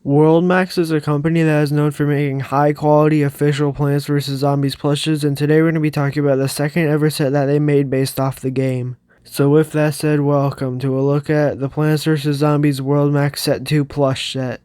Worldmax is a company that is known for making high-quality official Plants vs Zombies plushes, and today we're going to be talking about the second ever set that they made based off the game. So with that said, welcome to a look at the Plants vs Zombies Worldmax Set 2 plush set.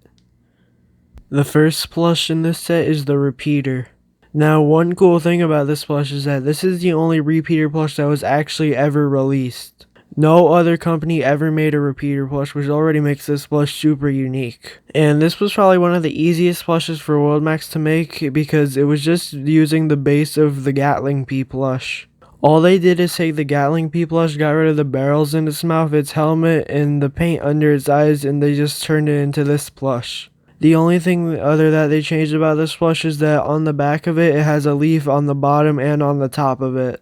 The first plush in this set is the Repeater. Now, one cool thing about this plush is that this is the only Repeater plush that was actually ever released. No other company ever made a Repeater plush, which already makes this plush super unique. And this was probably one of the easiest plushes for Worldmax to make because it was just using the base of the Gatling P plush. All they did is take the Gatling P plush, got rid of the barrels in its mouth, its helmet, and the paint under its eyes, and they just turned it into this plush. The only thing other that they changed about this plush is that on the back of it, it has a leaf on the bottom and on the top of it.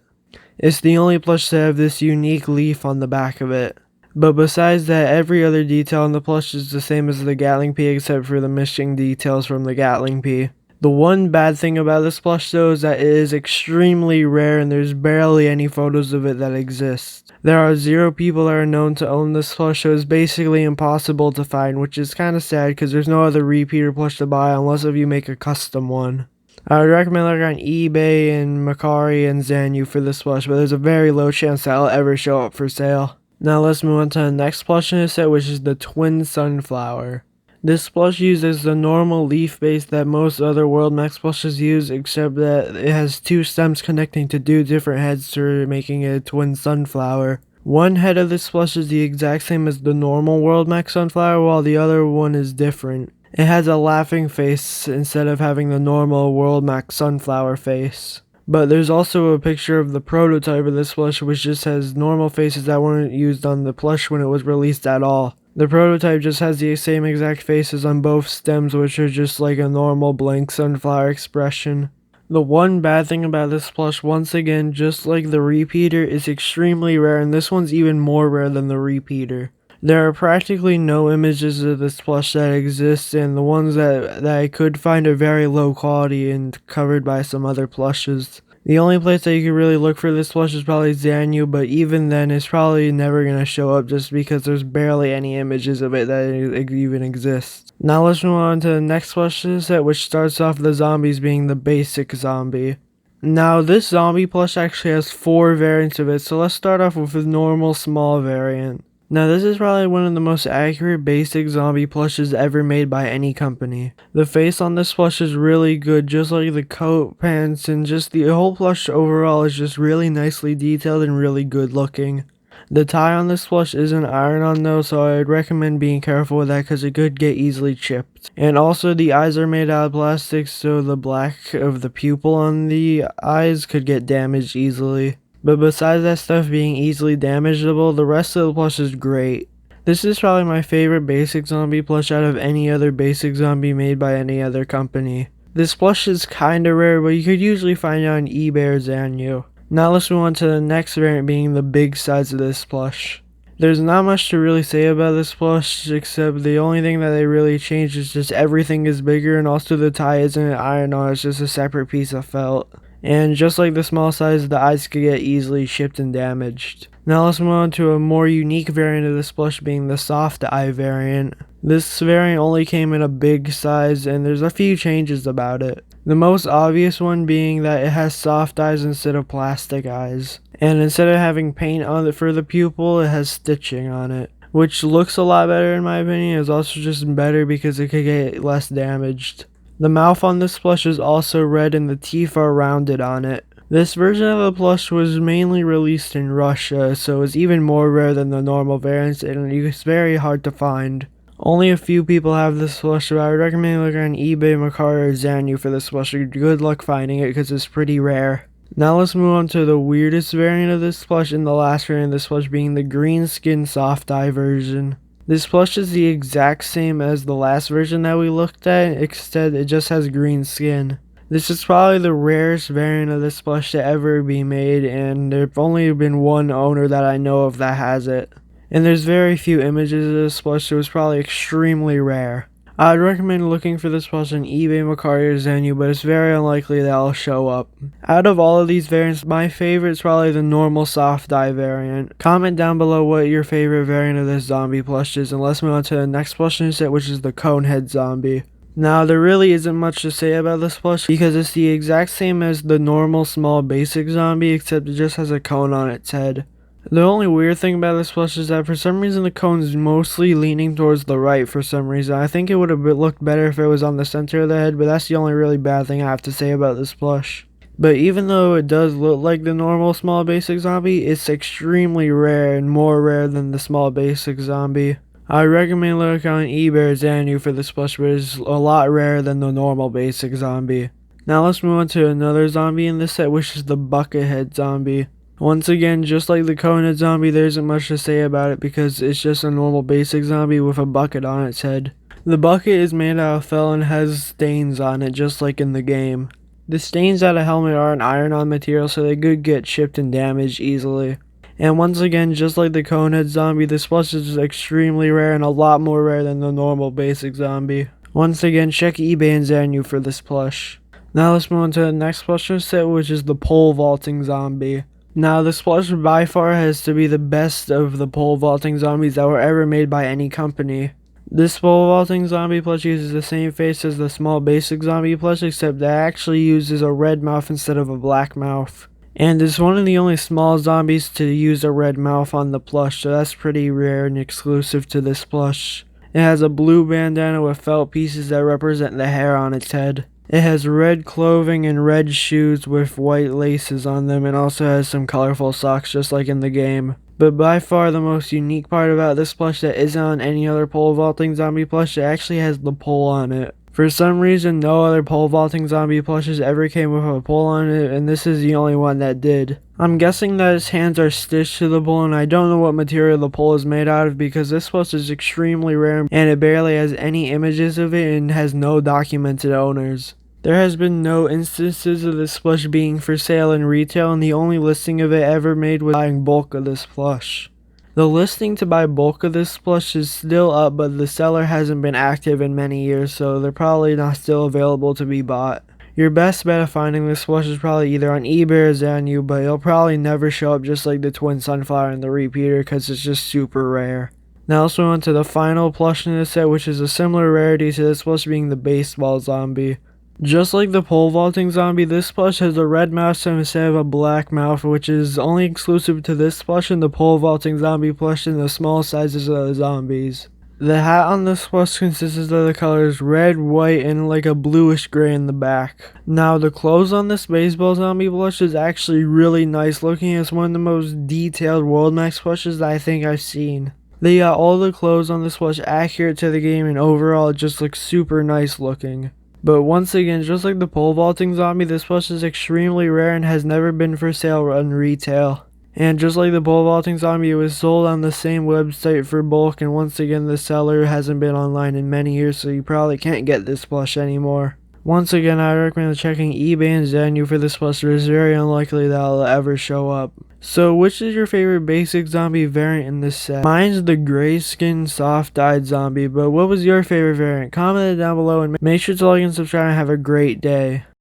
It's the only plush to have this unique leaf on the back of it. But besides that, every other detail on the plush is the same as the Gatling P except for the missing details from the Gatling P. The one bad thing about this plush though is that it is extremely rare and there's barely any photos of it that exist. There are 0 people that are known to own this plush, so it's basically impossible to find, which is kinda sad because there's no other Repeater plush to buy unless if you make a custom one. I would recommend looking on eBay and Macari and Zanyu for this plush, but there's a very low chance that it'll ever show up for sale. Now let's move on to the next plush in this set, which is the Twin Sunflower. This plush uses the normal leaf base that most other Worldmax plushes use, except that it has 2 stems connecting to 2 different heads for making it a Twin Sunflower. One head of this plush is the exact same as the normal Worldmax Sunflower, while the other one is different. It has a laughing face instead of having the normal Worldmax Sunflower face. But there's also a picture of the prototype of this plush, which just has normal faces that weren't used on the plush when it was released at all. The prototype just has the same exact faces on both stems, which are just like a normal blank sunflower expression. The one bad thing about this plush, once again, just like the Repeater, is extremely rare, and this one's even more rare than the Repeater. There are practically no images of this plush that exist, and the ones that I could find are very low quality and covered by some other plushes. The only place that you could really look for this plush is probably Zanyu, but even then it's probably never going to show up just because there's barely any images of it that even exist. Now let's move on to the next plush set, which starts off the zombies being the basic zombie. Now this zombie plush actually has 4 variants of it, so let's start off with the normal small variant. Now this is probably one of the most accurate basic zombie plushes ever made by any company. The face on this plush is really good, just like the coat, pants, and just the whole plush overall is just really nicely detailed and really good looking. The tie on this plush isn't iron-on though, so I would recommend being careful with that because it could get easily chipped. And also the eyes are made out of plastic, so the black of the pupil on the eyes could get damaged easily. But besides that stuff being easily damageable, the rest of the plush is great. This is probably my favorite basic zombie plush out of any other basic zombie made by any other company. This plush is kinda rare, but you could usually find it on eBay or Zanyu. Now let's move on to the next variant being the big size of this plush. There's not much to really say about this plush, except the only thing that they really changed is just everything is bigger, and also the tie isn't iron-on, it's just a separate piece of felt. And just like the small size, the eyes could get easily chipped and damaged. Now let's move on to a more unique variant of this plush being the soft eye variant. This variant only came in a big size and there's a few changes about it. The most obvious one being that it has soft eyes instead of plastic eyes. And instead of having paint on it for the pupil, it has stitching on it, which looks a lot better in my opinion. It's also just better because it could get less damaged. The mouth on this plush is also red and the teeth are rounded on it. This version of the plush was mainly released in Russia, so it's even more rare than the normal variants and it's very hard to find. Only a few people have this plush, so I would recommend looking on eBay, Macari, or Zanyu for this plush. Good luck finding it because it's pretty rare. Now let's move on to the weirdest variant of this plush and the last variant of this plush being the green skin soft eye version. This plush is the exact same as the last version that we looked at, except it just has green skin. This is probably the rarest variant of this plush to ever be made, and there's only been one owner that I know of that has it. And there's very few images of this plush, so it's probably extremely rare. I'd recommend looking for this plush on eBay, Mercari, or Zenu, but it's very unlikely that it'll show up. Out of all of these variants, my favorite is probably the normal soft dye variant. Comment down below what your favorite variant of this zombie plush is, and let's move on to the next plush in the set, which is the Conehead Zombie. Now, there really isn't much to say about this plush because it's the exact same as the normal small basic zombie, except it just has a cone on its head. The only weird thing about this plush is that for some reason the cone is mostly leaning towards the right for some reason. I think it would have looked better if it was on the center of the head, but that's the only really bad thing I have to say about this plush. But even though it does look like the normal small basic zombie, it's extremely rare and more rare than the small basic zombie. I recommend looking on eBay or Zanu for this plush, but it's a lot rarer than the normal basic zombie. Now let's move on to another zombie in this set, which is the Buckethead Zombie. Once again, just like the Conehead Zombie, there isn't much to say about it because it's just a normal basic zombie with a bucket on its head. The bucket is made out of felt and has stains on it, just like in the game. The stains out of helmet are an iron-on material, so they could get chipped and damaged easily. And once again, just like the Conehead Zombie, this plush is extremely rare and a lot more rare than the normal basic zombie. Once again, check eBay and Zanu for this plush. Now let's move on to the next plush in the set, which is the Pole Vaulting Zombie. Now, this plush by far has to be the best of the pole vaulting zombies that were ever made by any company. This pole vaulting zombie plush uses the same face as the small basic zombie plush, except that it actually uses a red mouth instead of a black mouth. And it's one of the only small zombies to use a red mouth on the plush, so that's pretty rare and exclusive to this plush. It has a blue bandana with felt pieces that represent the hair on its head. It has red clothing and red shoes with white laces on them, and also has some colorful socks just like in the game. But by far the most unique part about this plush that isn't on any other pole vaulting zombie plush, it actually has the pole on it. For some reason, no other pole vaulting zombie plushes ever came with a pole on it, and this is the only one that did. I'm guessing that its hands are stitched to the pole, and I don't know what material the pole is made out of because this plush is extremely rare and it barely has any images of it and has no documented owners. There has been no instances of this plush being for sale in retail, and the only listing of it ever made was buying bulk of this plush. The listing to buy bulk of this plush is still up, but the seller hasn't been active in many years, so they're probably not still available to be bought. Your best bet of finding this plush is probably either on eBay or Zanu, but it'll probably never show up just like the Twin Sunflower and the Repeater because it's just super rare. Now let's move on to the final plush in this set, which is a similar rarity to this plush, being the Baseball Zombie. Just like the pole vaulting zombie, this plush has a red mouth instead of a black mouth, which is only exclusive to this plush and the pole vaulting zombie plush in the small sizes of the zombies. The hat on this plush consists of the colors red, white, and like a bluish gray in the back. Now, the clothes on this baseball zombie plush is actually really nice looking. It's one of the most detailed Worldmax plushes that I think I've seen. They got all the clothes on this plush accurate to the game, and overall it just looks super nice looking. But once again, just like the pole vaulting zombie, this plush is extremely rare and has never been for sale in retail. And just like the pole vaulting zombie, it was sold on the same website for bulk, and once again the seller hasn't been online in many years, so you probably can't get this plush anymore. Once again, I recommend checking eBay and Zenu for this plush, but it's very unlikely that it'll ever show up. So which is your favorite basic zombie variant in this set? Mine's the gray skin soft dyed zombie, but what was your favorite variant? Comment it down below and make sure to like and subscribe and have a great day.